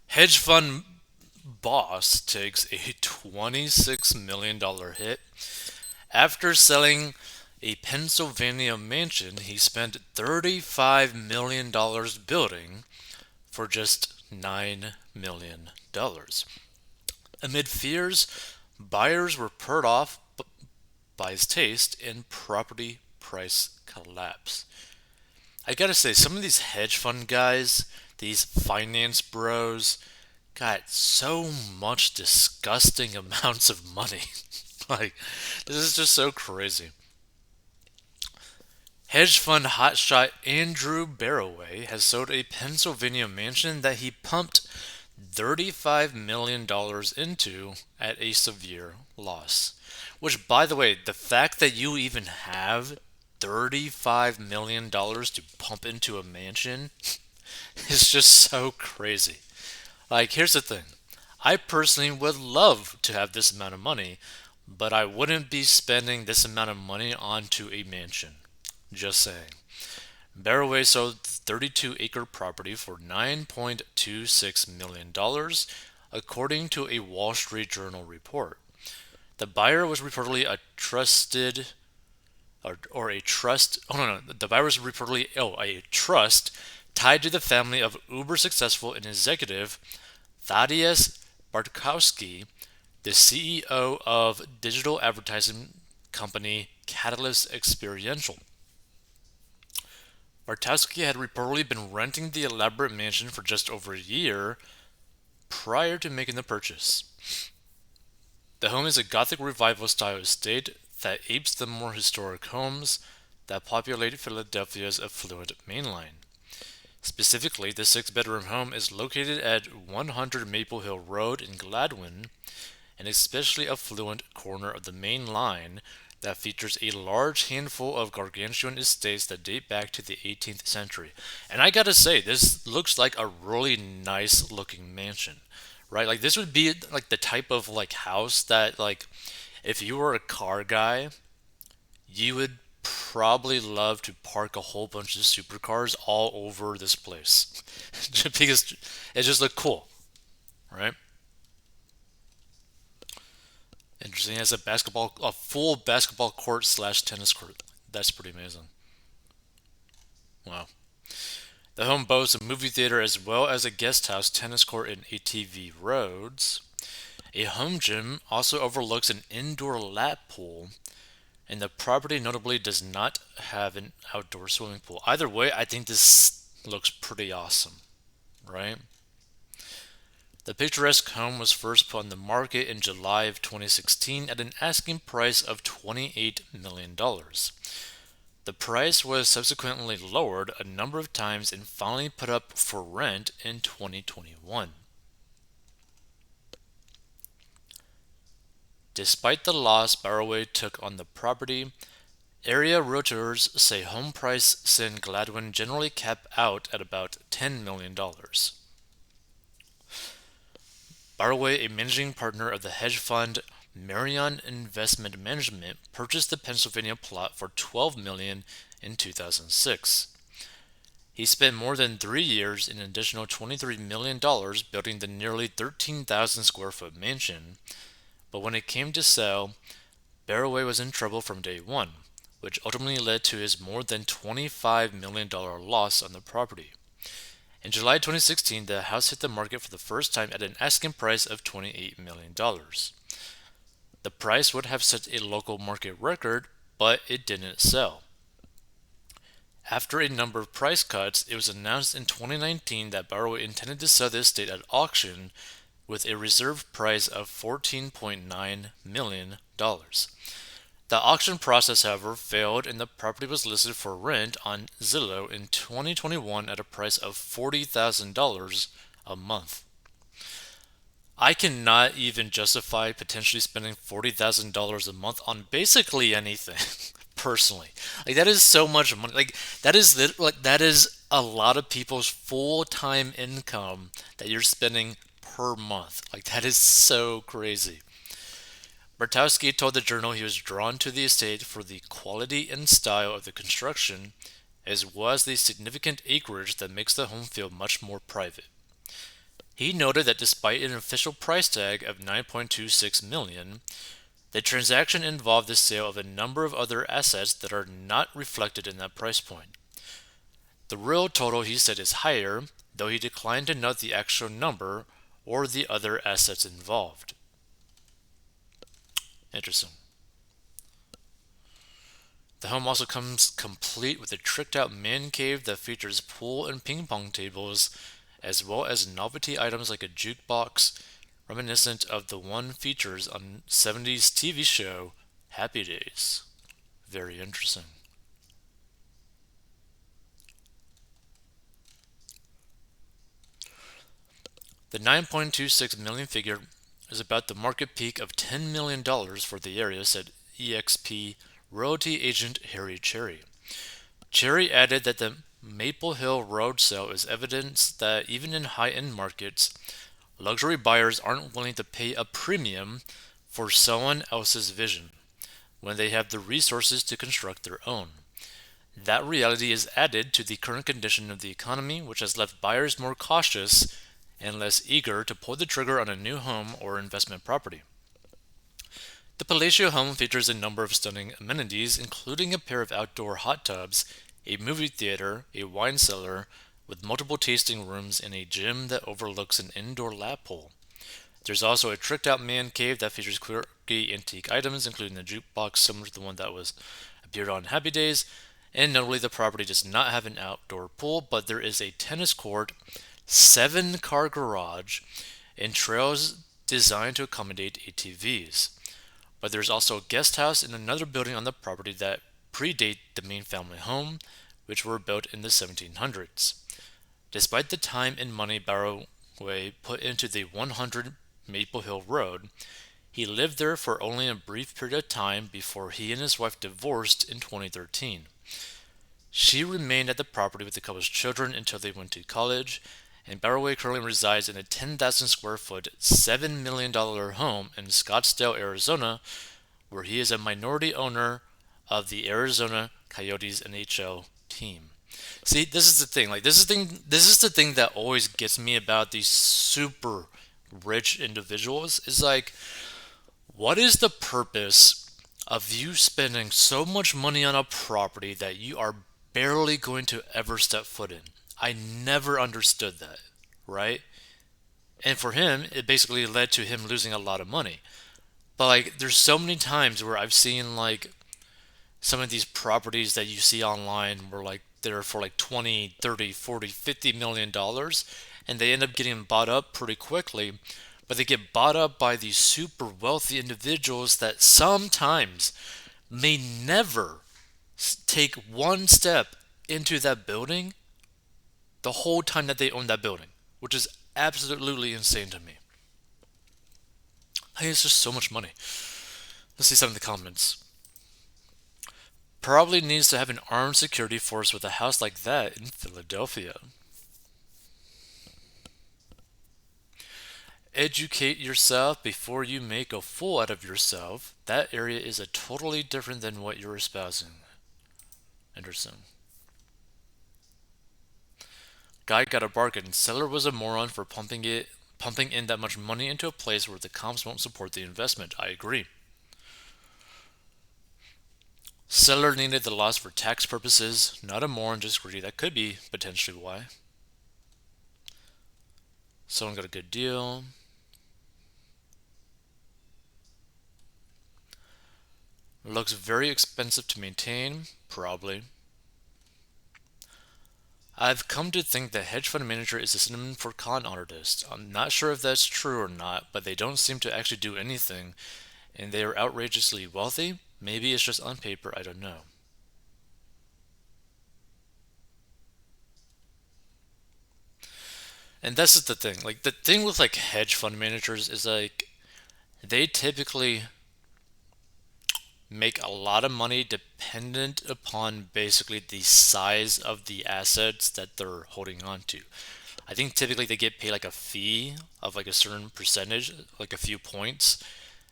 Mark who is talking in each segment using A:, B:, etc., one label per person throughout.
A: Hedge fund boss takes a $26 million hit. After selling a Pennsylvania mansion he spent $35 million building for just $9 million. Amid fears, buyers were put off by his taste and property price collapse. I gotta say, some of these hedge fund guys, these finance bros, got so much disgusting amounts of money. Like, this is just so crazy. Hedge fund hotshot Andrew Barroway has sold a Pennsylvania mansion that he pumped $35 million into at a severe loss. Which, by the way, the fact that you even have $35 million to pump into a mansion is just so crazy. Like, here's the thing, I personally would love to have this amount of money, but I wouldn't be spending this amount of money onto a mansion. Just saying. Barroway sold 32-acre property for $9.26 million, according to a Wall Street Journal report. The buyer was reportedly a trusted or a trust. Oh no, no, the buyer was reportedly a trust tied to the family of uber successful and executive Thaddeus Bartkowski, the CEO of digital advertising company Catalyst Experiential. Bartowski had reportedly been renting the elaborate mansion for just over a year prior to making the purchase. The home is a Gothic Revival style estate that apes the more historic homes that populate Philadelphia's affluent main line. Specifically, the six-bedroom home is located at 100 Maple Hill Road in Gladwin, an especially affluent corner of the main line that features a large handful of gargantuan estates that date back to the 18th century. And I gotta say, this looks like a really nice looking mansion, right? Like, this would be like the type of like house that, like, if you were a car guy, you would probably love to park a whole bunch of supercars all over this place because it just looked cool, right? Interesting. It has a full basketball court slash tennis court. That's pretty amazing. Wow. The home boasts a movie theater as well as a guest house, tennis court, and ATV roads. A home gym also overlooks an indoor lap pool, and the property notably does not have an outdoor swimming pool. Either way, I think this looks pretty awesome, right? The picturesque home was first put on the market in July of 2016 at an asking price of $28 million. The price was subsequently lowered a number of times and finally put up for rent in 2021. Despite the loss Barroway took on the property, area realtors say home prices in Gladwin generally cap out at about $10 million. Barroway, a managing partner of the hedge fund Marion Investment Management, purchased the Pennsylvania plot for $12 million in 2006. He spent more than 3 years and an additional $23 million building the nearly 13,000 square foot mansion, but when it came to sell, Barroway was in trouble from day one, which ultimately led to his more than $25 million loss on the property. In July 2016, the house hit the market for the first time at an asking price of $28 million. The price would have set a local market record, but it didn't sell. After a number of price cuts, it was announced in 2019 that Barrow intended to sell the estate at auction with a reserve price of $14.9 million. The auction process, however, failed and the property was listed for rent on Zillow in 2021 at a price of $40,000 a month. I cannot even justify potentially spending $40,000 a month on basically anything. Personally, like, that is so much money. Like, that is a lot of people's full-time income that you're spending per month. Like, that is so crazy. Bartowski told the Journal he was drawn to the estate for the quality and style of the construction, as well as the significant acreage that makes the home feel much more private. He noted that despite an official price tag of 9.26 million, the transaction involved the sale of a number of other assets that are not reflected in that price point. The real total, he said, is higher, though he declined to note the actual number or the other assets involved. Interesting. The home also comes complete with a tricked out man cave that features pool and ping pong tables, as well as novelty items like a jukebox, reminiscent of the one features on 70s TV show Happy Days. Very interesting. The 9.26 million figure is about the market peak of $10 million for the area, said EXP royalty agent Harry Cherry. Cherry added that the Maple Hill Road sale is evidence that even in high end markets, luxury buyers aren't willing to pay a premium for someone else's vision when they have the resources to construct their own. That reality is added to the current condition of the economy, which has left buyers more cautious and less eager to pull the trigger on a new home or investment property. The Palatial home features a number of stunning amenities, including a pair of outdoor hot tubs, a movie theater, a wine cellar, with multiple tasting rooms and a gym that overlooks an indoor lap pool. There's also a tricked out man cave that features quirky antique items, including a jukebox similar to the one that was appeared on Happy Days. And notably, the property does not have an outdoor pool, but there is a tennis court, 7-car garage, and trails designed to accommodate ATVs. But there's also a guest house and another building on the property that predate the main family home, which were built in the 1700s. Despite the time and money Barroway put into the 100 Maple Hill Road, he lived there for only a brief period of time before he and his wife divorced in 2013. She remained at the property with the couple's children until they went to college, and Barroway currently resides in a 10,000 square foot, $7 million home in Scottsdale, Arizona, where he is a minority owner of the Arizona Coyotes NHL team. See, this is the thing. This is the thing that always gets me about these super rich individuals. Is like, what is the purpose of you spending so much money on a property that you are barely going to ever step foot in? I never understood that, right? And for him, it basically led to him losing a lot of money. But like, there's so many times where I've seen like some of these properties that you see online were like they're for like 20, 30, 40, 50 million dollars, and they end up getting bought up pretty quickly, but they get bought up by these super wealthy individuals that sometimes may never take one step into that building the whole time that they own that building, which is absolutely insane to me. Hey, it's just so much money. Let's see some of the comments. Probably needs to have an armed security force with a house like that in Philadelphia. Educate yourself before you make a fool out of yourself. That area is a totally different than what you're espousing. Interesting. Guy got a bargain. Seller was a moron for pumping in that much money into a place where the comps won't support the investment. I agree. Seller needed the loss for tax purposes, not a moron, just greedy. That could be potentially why. Someone got a good deal. Looks very expensive to maintain, probably. I've come to think that hedge fund manager is a synonym for con artist. I'm not sure if that's true or not, but they don't seem to actually do anything, and they are outrageously wealthy. Maybe it's just on paper, I don't know. And that's just the thing. Like the thing with like hedge fund managers is like they typically make a lot of money dependent upon basically the size of the assets that they're holding on to. I think typically they get paid like a fee of like a certain percentage, like a few points.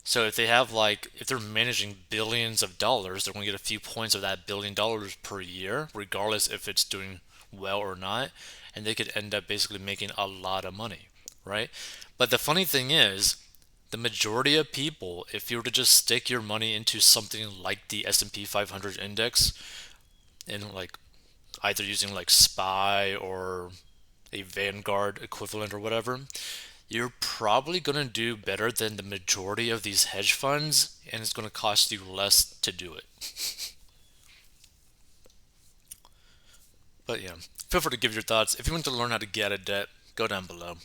A: So if they have like if they're managing billions of dollars, they're going to get a few points of that $1 billion per year, regardless if it's doing well or not, and they could end up basically making a lot of money. right? But the funny thing is, the majority of people, if you were to just stick your money into something like the S&P 500 index, and like either using like SPY or a Vanguard equivalent or whatever, you're probably going to do better than the majority of these hedge funds, and it's going to cost you less to do it. But yeah, feel free to give your thoughts. If you want to learn how to get out of debt, go down below.